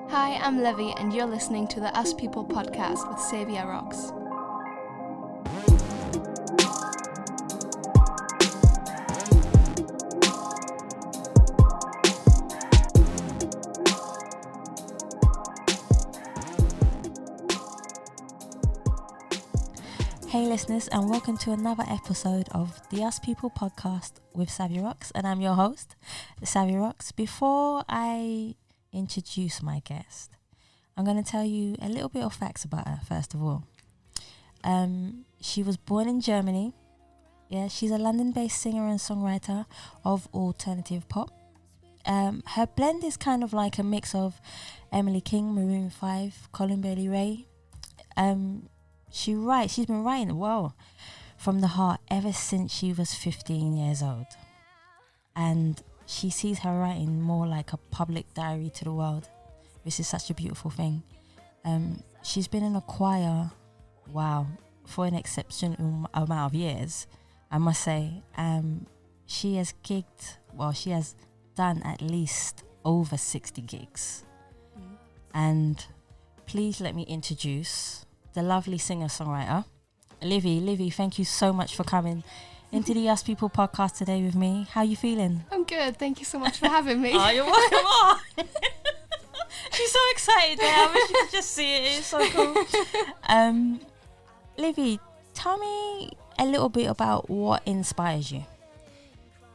Hi, I'm Levy, and you're listening to the Us People podcast with Savia Rocks. Hey listeners, and welcome to another episode of the Us People podcast with Savia Rocks, and I'm your host, Savia Rocks. Before I introduce my guest, I'm going to tell you a little bit of facts about her, first of all. She was born in Germany. Yeah, she's a London-based singer and songwriter of alternative pop. Her blend is kind of like a mix of Emily King, Maroon 5, Colin Bailey Ray. She's been writing, from the heart ever since she was 15 years old. And she sees her writing more like a public diary to the world, which is such a beautiful thing. She's been in a choir, for an exceptional amount of years, I must say. She has done at least over 60 gigs. And please let me introduce the lovely singer-songwriter, Levy. Levy, thank you so much for coming into the Us People podcast today with me. How are you feeling? I'm good. Thank you so much for having me. Oh, you're welcome. She's so excited there. I wish you could just see it. It's so cool. Levy, tell me a little bit about what inspires you.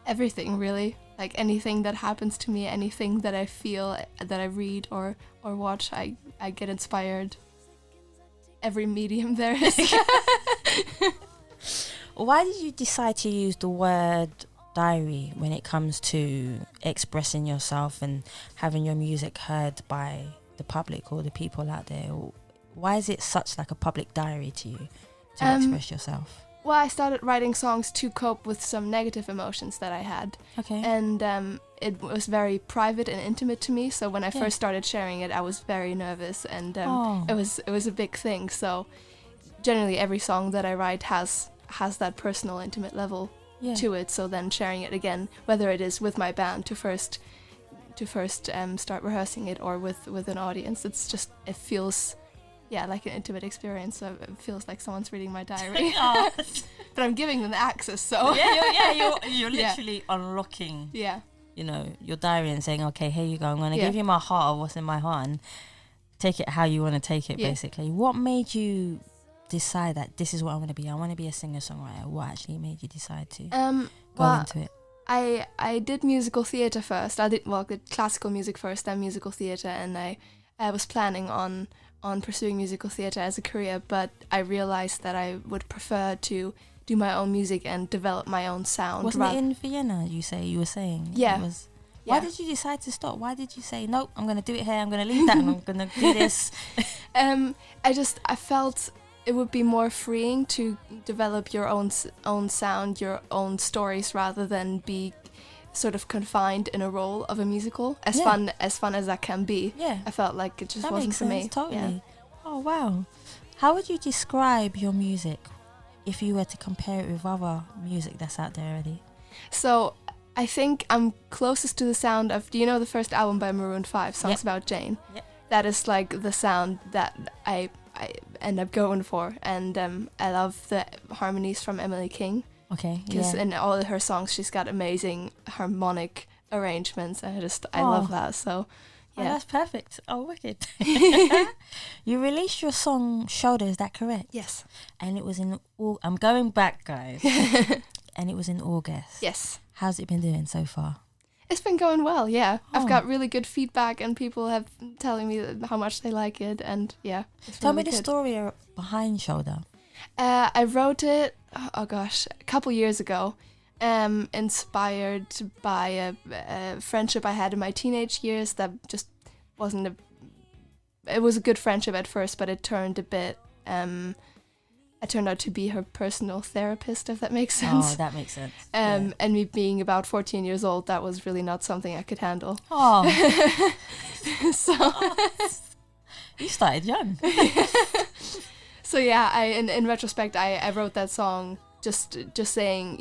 Everything, really. Like anything that happens to me, anything that I feel, that I read or watch, I get inspired. Every medium there is. Why did you decide to use the word diary when it comes to expressing yourself and having your music heard by the public or the people out there? Why is it such like a public diary to you to express yourself? Well, I started writing songs to cope with some negative emotions that I had. Okay. And it was very private and intimate to me. So when I first started sharing it, I was very nervous, and it was a big thing. So generally, every song that I write has that personal, intimate level to it. So then sharing it again, whether it is with my band to first start rehearsing it, or with an audience, it feels like an intimate experience. So it feels like someone's reading my diary. But I'm giving them the access. So you're literally unlocking. Yeah. Your diary and saying, okay, here you go. I'm going to give you my heart of what's in my heart and take it how you want to take it, basically. What made you decide that this is what I want to be? I want to be a singer-songwriter. What actually made you decide to go into it? I did musical theatre first. I did classical music first, then musical theatre, and I was planning on pursuing musical theatre as a career, but I realized that I would prefer to do my own music and develop my own sound. Wasn't it in Vienna, you were saying? Yeah. Why did you decide to stop? Why did you say, nope, I'm going to do it here, I'm going to leave that, and I'm going to do this? I felt it would be more freeing to develop your own sound, your own stories, rather than be sort of confined in a role of a musical. As fun as that can be. Yeah. I felt like it just wasn't for me. Totally. Yeah. Oh, wow. How would you describe your music if you were to compare it with other music that's out there already? So I think I'm closest to the sound of, do you know the first album by Maroon 5, Songs About Jane? Yep. That is like the sound that I end up going for. And I love the harmonies from Emily King. Okay, because in all of her songs she's got amazing harmonic arrangements, and I love that. So yeah. Oh, that's perfect. Oh, wicked. You released your song Shoulder, is that correct? Yes. And it was in I'm going back, guys. And it was in August. Yes. How's it been doing so far? It's been going well, yeah. I've got really good feedback, and people have telling me how much they like it, and Tell me the story behind Shoulder. I wrote it, a couple years ago, inspired by a friendship I had in my teenage years that just wasn't it was a good friendship at first, but it turned a bit, I turned out to be her personal therapist, if that makes sense. Oh, that makes sense. And me being about 14 years old, that was really not something I could handle. Oh. So. You started young. So yeah, in retrospect, I wrote that song just saying,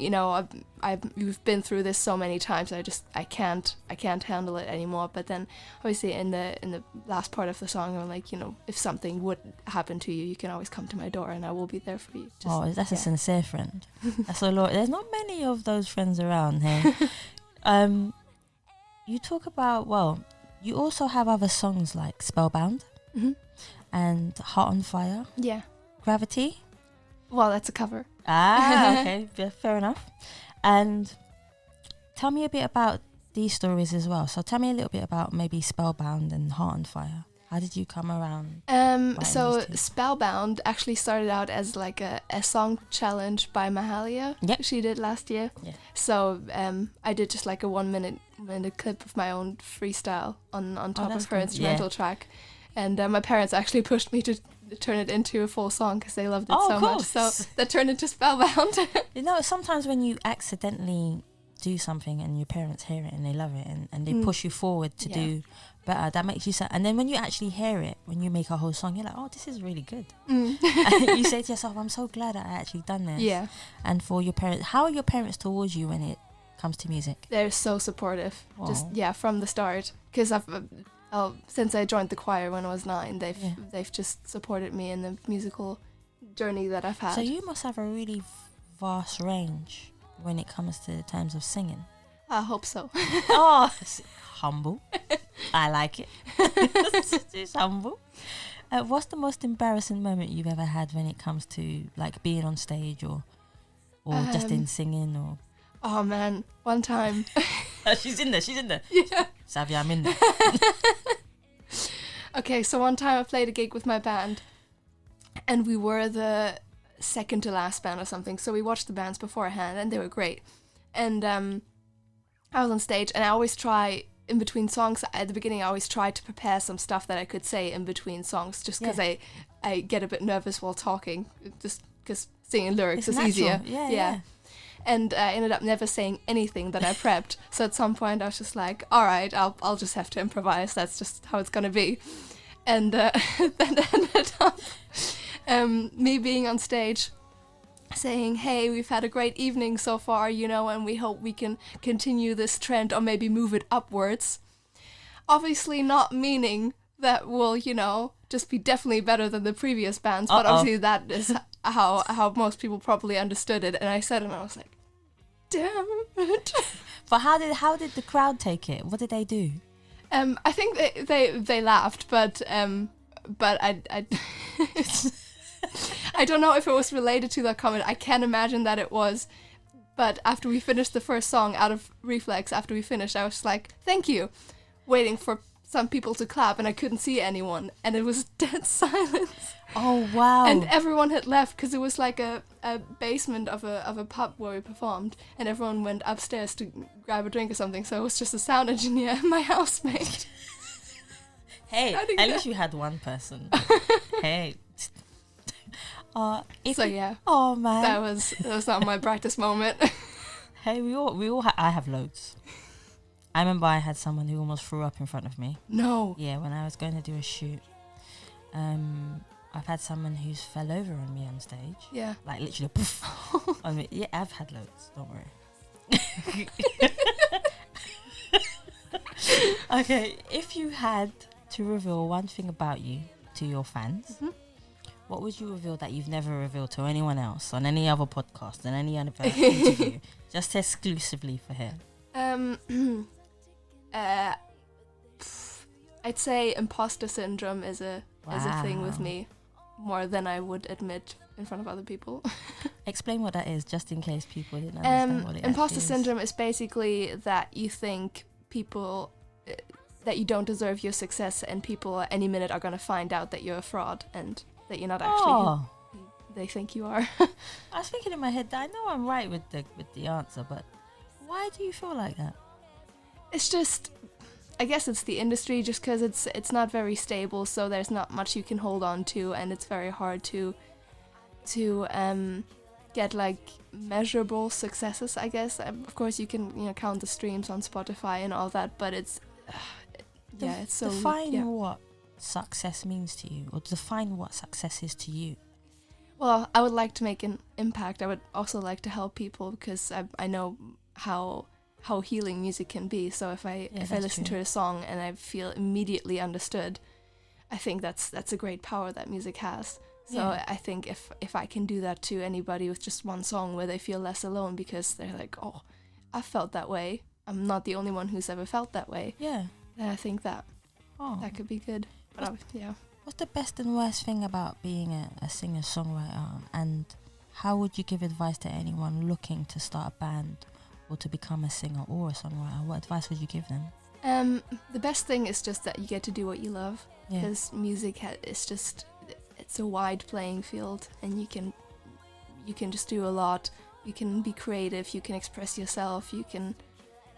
you've been through this so many times. I can't handle it anymore. But then obviously in the last part of the song, I'm like, if something would happen to you, you can always come to my door and I will be there for you. That's a sincere friend. That's a lot. There's not many of those friends around here. You talk about, you also have other songs like Spellbound and Heart on Fire. Yeah. Gravity. Well, that's a cover. Okay. Fair enough. And tell me a bit about these stories as well. So tell me a little bit about maybe Spellbound and Heart on Fire. How did you come around? So Spellbound actually started out as like a song challenge by Mahalia. Yep. She did last year. Yeah. So I did just like a 1 minute clip of my own freestyle on top of her instrumental track. And my parents actually pushed me to turn it into a full song because they loved it so much. So that turned into Spellbound. Sometimes when you accidentally do something and your parents hear it and they love it and they push you forward to do better, that makes you sad. And then when you actually hear it, when you make a whole song, you're like, oh, this is really good. And you say to yourself, I'm so glad that I actually done this. Yeah. And for your parents, how are your parents towards you when it comes to music? They're so supportive. Aww. Just from the start. Because since I joined the choir when I was 9, they've just supported me in the musical journey that I've had. So you must have a really vast range when it comes to terms of singing. I hope so. Humble. I like it. It's humble. What's the most embarrassing moment you've ever had when it comes to like being on stage or just in singing or? Oh man, one time. She's in there. Yeah. Savia, I'm in there. Okay, so one time I played a gig with my band and we were the second to last band or something. So we watched the bands beforehand and they were great. And I was on stage and I always try in between songs. At the beginning I always try to prepare some stuff that I could say in between songs just because I get a bit nervous while talking just because singing lyrics is easier. Yeah. And I ended up never saying anything that I prepped. So at some point I was just like, all right, I'll just have to improvise. That's just how it's going to be. And then ended up me being on stage saying, hey, we've had a great evening so far, and we hope we can continue this trend or maybe move it upwards. Obviously not meaning that we'll, just be definitely better than the previous bands. But obviously that is how most people probably understood it. And I said it and I was like, damn it. But how did the crowd take it? What did they do? I think they laughed, but I I don't know if it was related to that comment. I can't imagine that it was. But after we finished the first song, out of reflex, after we finished, I was just like, thank you, waiting for some people to clap, and I couldn't see anyone, and it was dead silence. Oh wow! And everyone had left because it was like a basement of a pub where we performed, and everyone went upstairs to grab a drink or something. So it was just a sound engineer and my housemate. Hey, at least you had one person. Hey. Oh man, that was not my brightest moment. Hey, we all I have loads. I remember I had someone who almost threw up in front of me. No. Yeah, when I was going to do a shoot. I've had someone who's fell over on me on stage. Yeah. Like literally poof. I mean, yeah, I've had loads, don't worry. Okay, if you had to reveal one thing about you to your fans, what would you reveal that you've never revealed to anyone else on any other podcast and any other interview, just exclusively for him? I'd say imposter syndrome is a thing with me, more than I would admit in front of other people. Explain what that is, just in case people didn't understand what it imposter is. syndrome is basically that you think people that you don't deserve your success, and people any minute are going to find out that you're a fraud and that you're not actually who they think you are. I was thinking in my head that I know I'm right with the answer, but why do you feel like that? It's just, I guess it's the industry, just because it's not very stable, so there's not much you can hold on to, and it's very hard to get like measurable successes, I guess. Of course you can count the streams on Spotify and all that, but it's it's so define what success means to you, or define what success is to you. Well, I would like to make an impact. I would also like to help people because I know how healing music can be. So if I listen to a song and I feel immediately understood, I think that's a great power that music has. So I think if I can do that to anybody with just one song where they feel less alone because they're like, oh, I felt that way. I'm not the only one who's ever felt that way. Yeah. Then I think that could be good. But What's the best and worst thing about being a singer-songwriter, and how would you give advice to anyone looking to start a band or to become a singer or a songwriter? What advice would you give them? The best thing is just that you get to do what you love, because music is just, it's a wide playing field, and you can just do a lot. You can be creative, you can express yourself, you can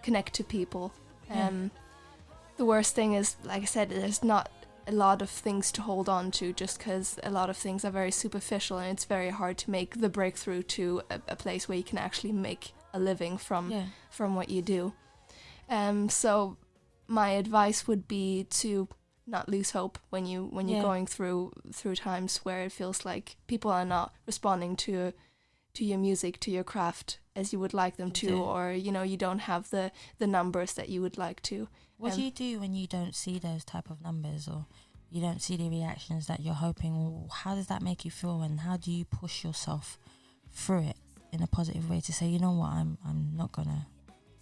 connect to people. The worst thing is, like I said, there's not a lot of things to hold on to, just because a lot of things are very superficial, and it's very hard to make the breakthrough to a place where you can actually make a living from what you do. So my advice would be to not lose hope when you're going through times where it feels like people are not responding to your music, to your craft as you would like them to, or you don't have the numbers that you would like to. What do you do when you don't see those type of numbers, or you don't see the reactions that you're hoping? How does that make you feel, and how do you push yourself through it in a positive way to say, you know what, I'm not gonna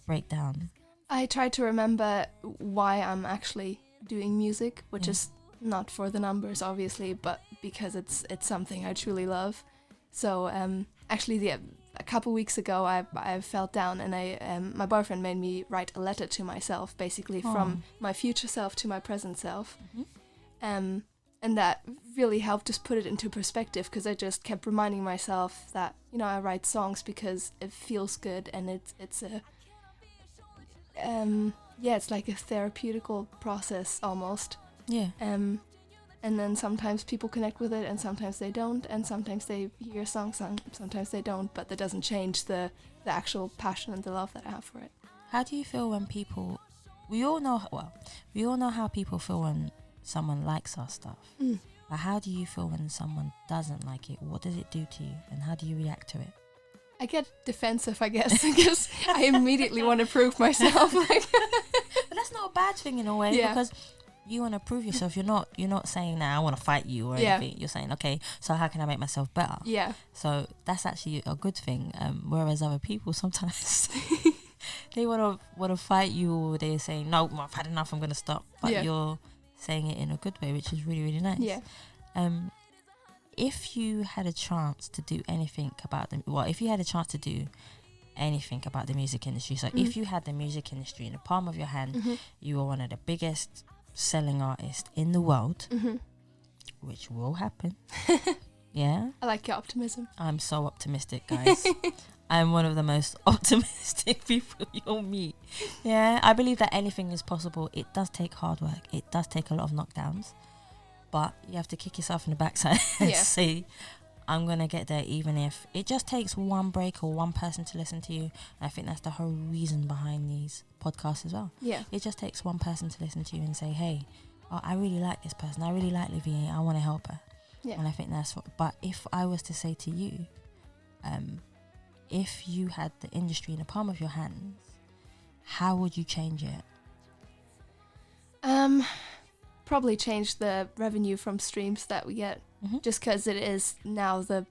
break down? I try to remember why I'm actually doing music, which is not for the numbers, obviously, but because it's something I truly love. So actually, a couple weeks ago, I felt down, and my boyfriend made me write a letter to myself, basically from my future self to my present self. And that really helped just put it into perspective, because I just kept reminding myself that I write songs because it feels good, and it's like a therapeutical process almost. And then sometimes people connect with it, and sometimes they don't, and sometimes they hear a song, sometimes they don't, but that doesn't change the actual passion and the love that I have for it. How do you feel when people... We all know how people feel when someone likes our stuff. But how do you feel when someone doesn't like it? What does it do to you, and how do you react to it? I get defensive, I guess, because I immediately want to prove myself. But that's not a bad thing in a way, because... You want to prove yourself. You're not saying that I want to fight you or anything. You're saying, okay, so how can I make myself better? So that's actually a good thing. Whereas other people sometimes they want to fight you, or they're saying, no, I've had enough, I'm going to stop. But you're saying it in a good way, which is really, really nice. If you had a chance to do anything about if you had a chance to do anything about the music industry, so if you had the music industry in the palm of your hand, you were one of the biggest selling artist in the world, which will happen. I like your optimism. I'm so optimistic, guys. I'm one of the most optimistic people you'll meet. I believe that anything is possible. It does take hard work, it does take a lot of knockdowns, but you have to kick yourself in the backside and say, I'm gonna get there, even if it just takes one break or one person to listen to you. I think that's the whole reason behind these podcasts as well. It just takes one person to listen to you and say, hey, I really like this person, I really like Levy, I want to help her. And I think that's what... But if I was to say to you, if you had the industry in the palm of your hands, how would you change it? Probably change the revenue from streams that we get, just because it is now the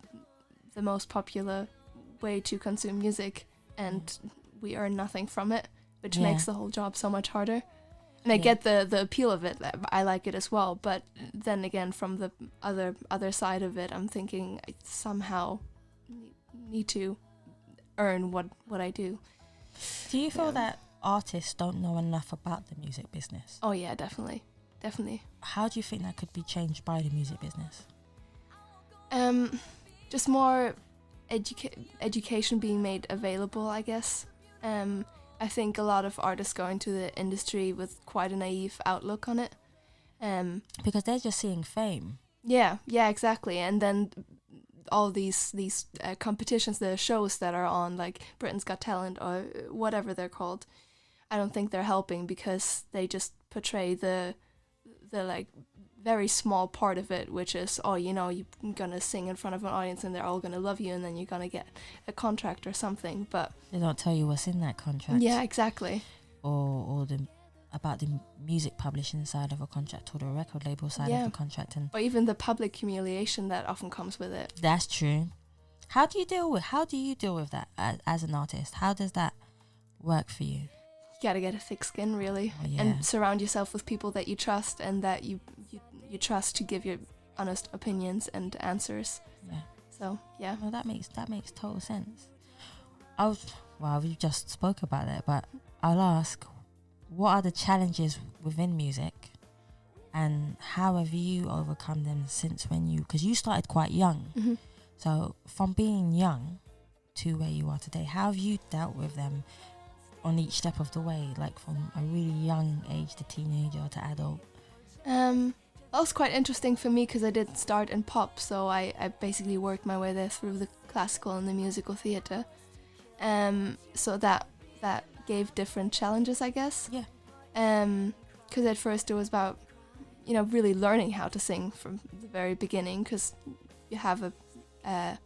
most popular way to consume music, and we earn nothing from it, which makes the whole job so much harder. And I get the appeal of it. I like it as well, but then again, from the other side of it, I'm thinking I somehow need to earn what I do. Do you feel that artists don't know enough about the music business? Oh yeah, definitely. How do you think that could be changed by the music business? Just more education being made available, I guess. I think a lot of artists go into the industry with quite a naive outlook on it. Because they're just seeing fame. Yeah, exactly. And then all these competitions, the shows that are on, like Britain's Got Talent or whatever they're called, I don't think they're helping, because they just portray the like very small part of it, which is, you're gonna sing in front of an audience and they're all gonna love you and then you're gonna get a contract or something. But they don't tell you what's in that contract. Yeah, exactly. Or about the music publishing side of a contract or the record label side of a contract, or even the public humiliation that often comes with it. That's true. How do you deal with that as an artist? How does that work for you? You gotta get a thick skin, really, and surround yourself with people that you trust and that you trust to give your honest opinions and answers. Yeah. So yeah. Well, that makes total sense. We just spoke about it, but I'll ask, what are the challenges within music, and how have you overcome them since because you started quite young. Mm-hmm. So from being young to where you are today, how have you dealt with them on each step of the way, like from a really young age to teenager to adult? That was quite interesting for me because I did start in pop, so I basically worked my way there through the classical and the musical theatre. So that gave different challenges, I guess. Yeah. Because at first it was about, really learning how to sing from the very beginning, because you have a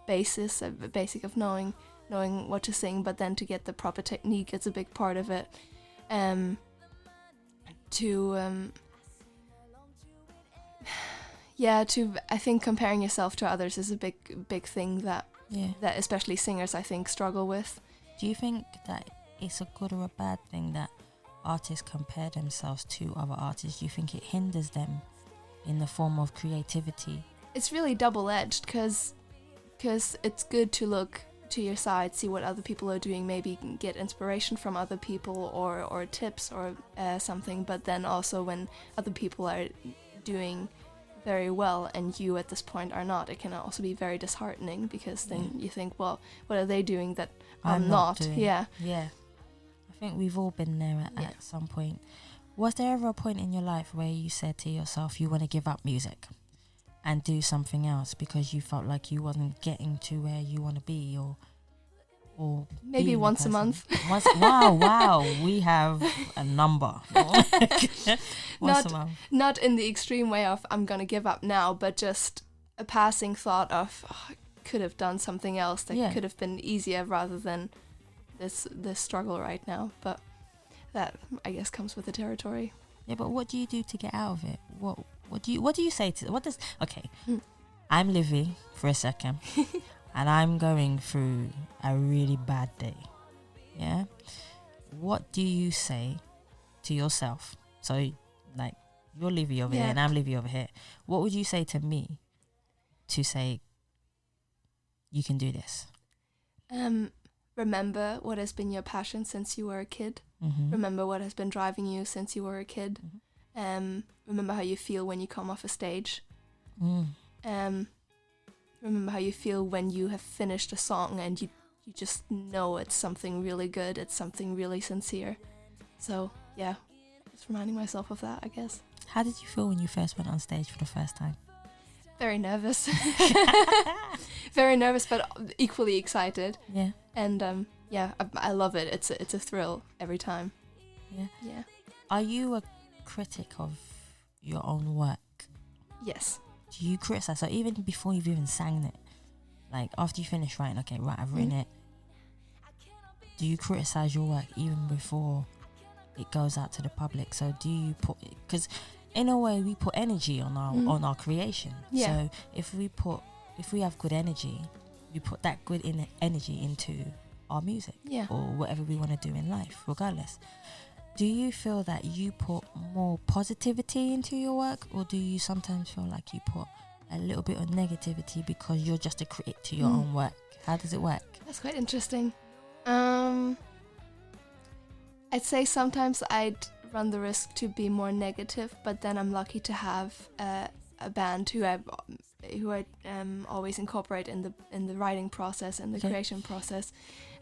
basic of knowing what to sing, but then to get the proper technique, it's a big part of it. I think comparing yourself to others is a big thing that especially singers, I think, struggle with. Do you think that it's a good or a bad thing that artists compare themselves to other artists? Do you think it hinders them in the form of creativity? It's really double-edged because it's good to look to your side, see what other people are doing, maybe get inspiration from other people or tips or something, but then also when other people are doing very well and you at this point are not, it can also be very disheartening, because then you think, well, what are they doing that I'm not doing? Yeah. I think we've all been there at some point. Was there ever a point in your life where you said to yourself you want to give up music and do something else because you felt like you wasn't getting to where you want to be, or maybe once a month? Wow, we have a number. Once a month. Not in the extreme way of I'm gonna give up now, but just a passing thought of I could have done something else that could have been easier rather than this struggle right now. But that, I guess, comes with the territory. Yeah, but what do you do to get out of it? What do you say to I'm Levy for a second and I'm going through a really bad day. Yeah? What do you say to yourself? So, like, you're Levy over here and I'm Levy over here. What would you say to me to say, you can do this? Remember what has been your passion since you were a kid. Mm-hmm. Remember what has been driving you since you were a kid. Mm-hmm. Remember how you feel when you come off a stage. Mm. Remember how you feel when you have finished a song and you just know it's something really good, it's something really sincere. So, yeah, just reminding myself of that, I guess. How did you feel when you first went on stage for the first time? Very nervous. Very nervous, but equally excited. Yeah. And, I love it. It's a thrill every time. Yeah. Yeah. Are you a critic of your own work? Yes. Do you criticize? So even before you've even sang it, like after you finish writing, okay, right, I've written it. Do you criticize your work even before it goes out to the public? So do you put, because in a way we put energy on our creation. Yeah. So if we have good energy, we put that good energy into our music or whatever we want to do in life, regardless. Do you feel that you put more positivity into your work, or do you sometimes feel like you put a little bit of negativity because you're just a critic to your own work? How does it work? That's quite interesting. I'd say sometimes I'd run the risk to be more negative, but then I'm lucky to have a band who I always incorporate in the writing process and the creation process,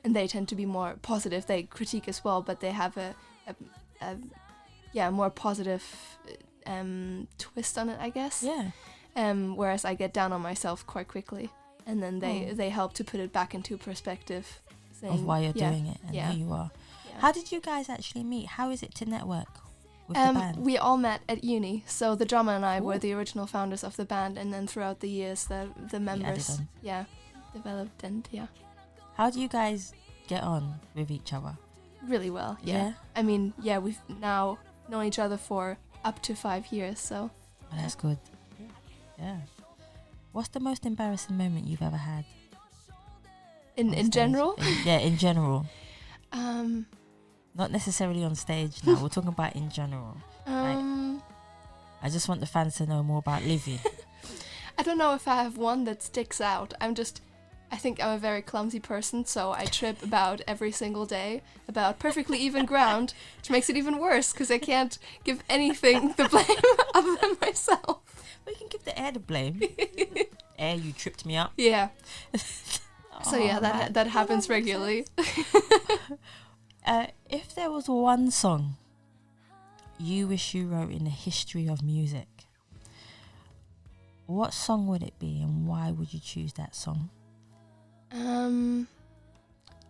and they tend to be more positive. They critique as well, but they have a more positive twist on it, I guess. Yeah. Whereas I get down on myself quite quickly, and then they help to put it back into perspective, saying, of why you're doing it and who you are. Yeah. How did you guys actually meet? How is it to network with the band? We all met at uni, so the drummer and I were the original founders of the band, and then throughout the years the members developed, and How do you guys get on with each other? Really well, yeah. I mean, we've now known each other for up to 5 years, so... Oh, that's good. Yeah. What's the most embarrassing moment you've ever had? In general? In general. Not necessarily on stage now. We're talking about in general. I just want the fans to know more about Levy. I don't know if I have one that sticks out. I think I'm a very clumsy person, so I trip about every single day about perfectly even ground, which makes it even worse because I can't give anything the blame other than myself. Well, you can give the air the blame. Air, you tripped me up. Yeah. So that happens regularly. If there was one song you wish you wrote in the history of music, what song would it be, and why would you choose that song?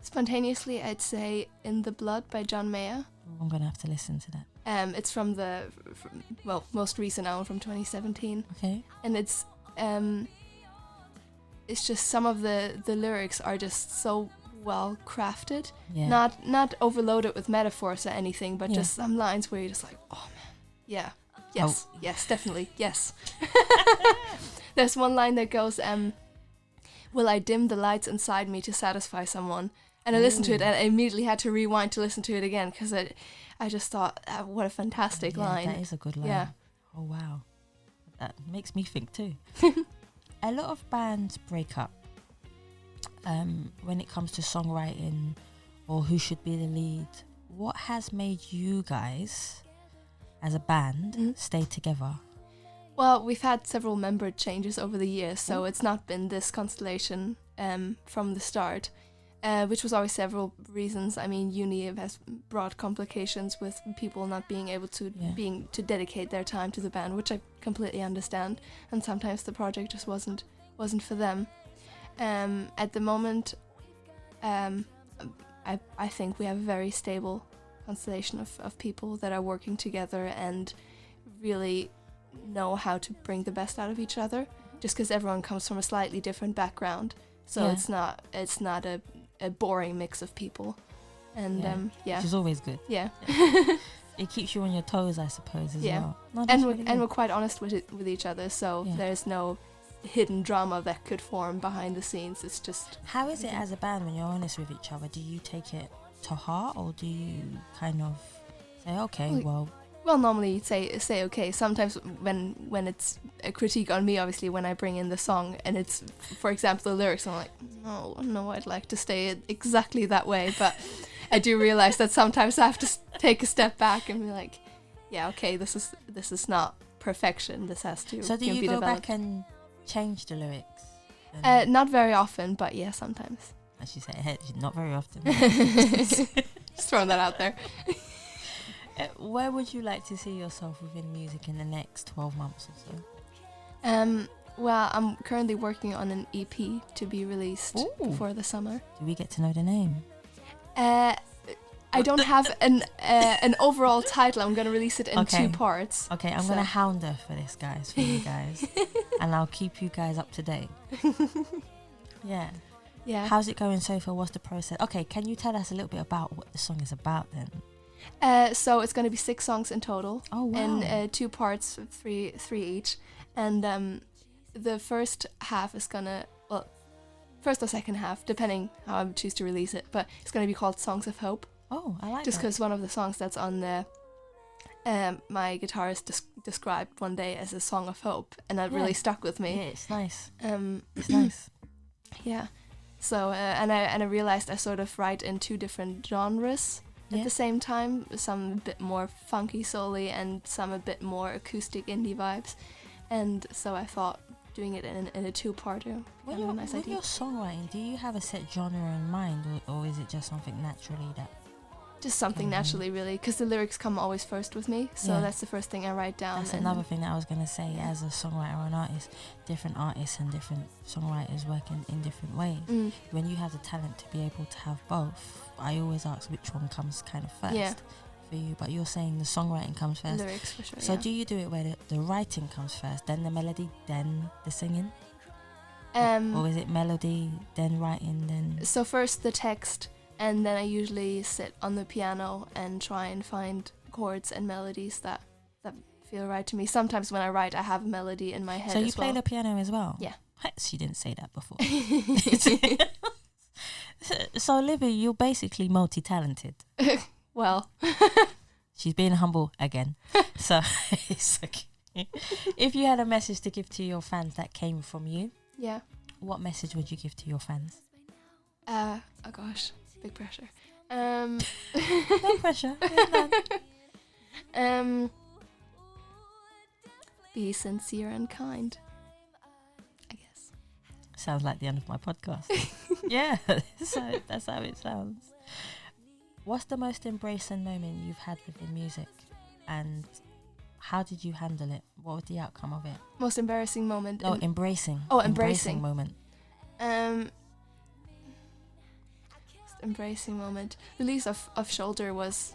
Spontaneously, I'd say "In the Blood" by John Mayer. I'm gonna have to listen to that. It's from the most recent album from 2017. Okay. And it's just some of the lyrics are just so well crafted. Yeah. Not overloaded with metaphors or anything, but just some lines where you're just like, oh man, yes, yes, definitely, yes. There's one line that goes, "Will I dim the lights inside me to satisfy someone?" And I listened to it and I immediately had to rewind to listen to it again because I just thought, what a fantastic line. That is a good line. Yeah. Oh, wow. That makes me think too. A lot of bands break up when it comes to songwriting or who should be the lead. What has made you guys, as a band, stay together? Well, we've had several member changes over the years, so it's not been this constellation from the start, which was always several reasons. I mean, uni has brought complications with people not being able to to dedicate their time to the band, which I completely understand. And sometimes the project just wasn't for them. At the moment, I think we have a very stable constellation of people that are working together and really know how to bring the best out of each other, just because everyone comes from a slightly different background, so it's not a boring mix of people, and which is always good. It keeps you on your toes, I suppose, as well. No, and we're quite honest with each other, so there's no hidden drama that could form behind the scenes. It's just, how is it as a band when you're honest with each other? Do you take it to heart, or do you kind of say, okay, well, normally you'd say okay. Sometimes when it's a critique on me, obviously, when I bring in the song and it's, for example, the lyrics, I'm like, no, I'd like to stay it exactly that way. But I do realize that sometimes I have to take a step back and be like, yeah, okay, this is not perfection. This has to. So do you go back and change the lyrics? Not very often, but yeah, sometimes. As you say, not very often. Just throwing that out there. Where would you like to see yourself within music in the next 12 months or so? Well, I'm currently working on an EP to be released before the summer. Do we get to know the name? I don't have an overall title. I'm going to release it in 2 parts. Okay, I'm going to hound her for this, guys, for you guys. And I'll keep you guys up to date. Yeah. How's it going so far? What's the process? Okay, can you tell us a little bit about what the song is about then? So it's going to be 6 songs in total. Oh, wow. In 2 parts, three each. And the first half is going to, first or second half, depending how I choose to release it. But it's going to be called Songs of Hope. Oh, I like Just because one of the songs that's on there, my guitarist described one day as a song of hope. And that really stuck with me. Yeah, it's nice. It's nice. Yeah. So, and I realized I sort of write in 2 different genres at the same time, some a bit more funky soul-y and some a bit more acoustic indie vibes, and so I thought doing it in a 2-parter when you're songwriting, do you have a set genre in mind, or is it just something naturally that just something naturally, really, because the lyrics come always first with me, so that's the first thing I write down. That's another thing that I was going to say. As a songwriter or an artist, different artists and different songwriters work in different ways. When you have the talent to be able to have both, I always ask which one comes kind of first. for you, but you're saying the songwriting comes first. Lyrics for sure. So do you do it where the writing comes first, then the melody, then the singing? Or is it melody, then writing, then... So first the text, and then I usually sit on the piano and try and find chords and melodies that feel right to me. Sometimes when I write, I have a melody in my head. So you play the piano as well? Yeah. She didn't say that before. So Levy, you're basically multi-talented. Well. She's being humble again. So it's okay. If you had a message to give to your fans that came from you, yeah, what message would you give to your fans? Oh gosh, big pressure. No pressure. Be sincere and kind, I guess. Sounds like the end of my podcast. Yeah, so that's how it sounds. What's the most embracing moment you've had within music, and how did you handle it? What was the outcome of it? Most embarrassing moment? No, embracing. Oh, embracing moment. Embracing moment. Release of Shoulder was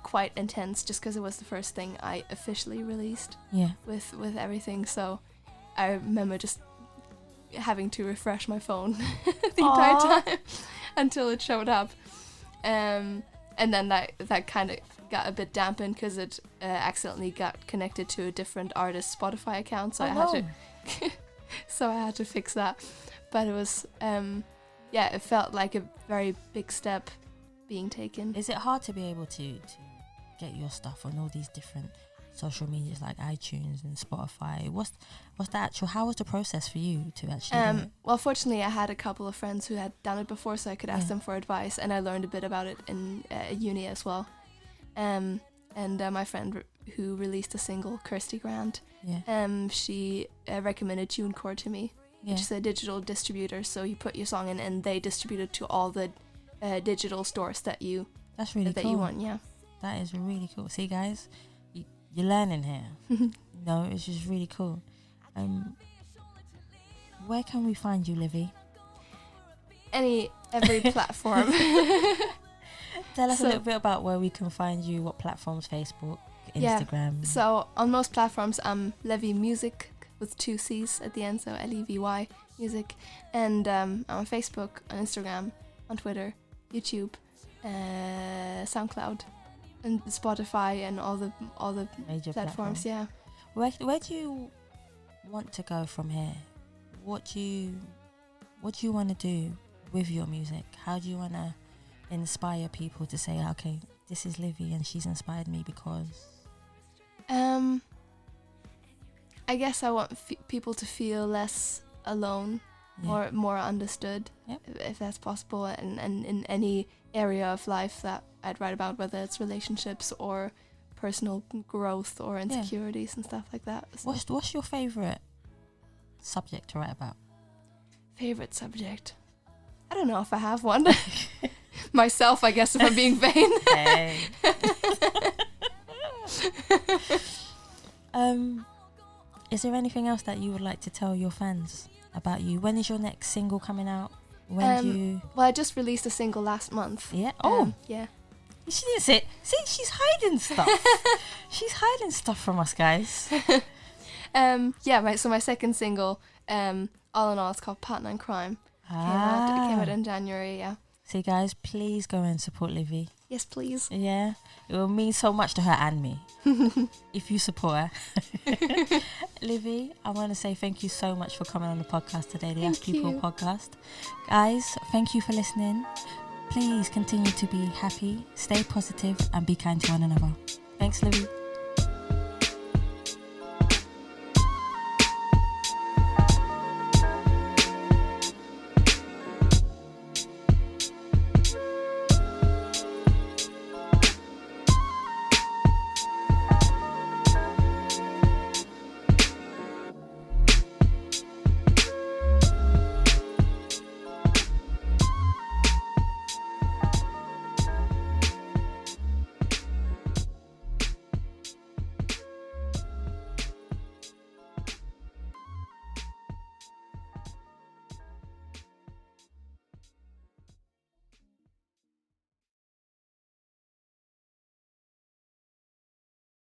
quite intense, just because it was the first thing I officially released. Yeah. With everything, so I remember just having to refresh my phone the entire time until it showed up, and then that kind of got a bit dampened because it accidentally got connected to a different artist's Spotify account, so I had to fix that. But it was it felt like a very big step being taken. Is it hard to be able to get your stuff on all these different social medias like iTunes and Spotify? What's the actual, how was the process for you to actually do it? Well, fortunately I had a couple of friends who had done it before, so I could ask them for advice, and I learned a bit about it in uni as well. And my friend who released a single, Kirsty Grant, she recommended TuneCore to me, which is a digital distributor, so you put your song in and they distribute it to all the digital stores that you you want. Yeah, that is really cool. See guys, you're learning here. No, it's just really cool. Where can we find you, Levy? Every platform. Tell us a little bit about where we can find you, what platforms, Facebook, Instagram. Yeah. So on most platforms, I'm Levy Music with 2 C's at the end, so Levy Music. And I'm on Facebook, on Instagram, on Twitter, YouTube, SoundCloud, and Spotify, and all the major platforms. Yeah. Where do you want to go from here? What do you want to do with your music? How do you want to inspire people to say, okay, this is Levy and she's inspired me because... I guess I want people to feel less alone or more understood, if that's possible, and in any area of life that I'd write about, whether it's relationships or personal growth or insecurities and stuff like that. So. What's your favourite subject to write about? Favorite subject? I don't know if I have one. Myself, I guess, if I'm being vain. Is there anything else that you would like to tell your fans about you? When is your next single coming out? Well, I just released a single last month. Yeah. Yeah. She didn't say. See, she's hiding stuff. She's hiding stuff from us, guys. My second single, all in all, it's called Partner in Crime. It came out in January. Yeah. See, guys, please go and support Levy. Yes, please. Yeah, it will mean so much to her and me if you support her. Levy, I want to say thank you so much for coming on the podcast today, the Ask People podcast. Guys, thank you for listening. Please continue to be happy, stay positive, and be kind to one another. Thanks, Levy.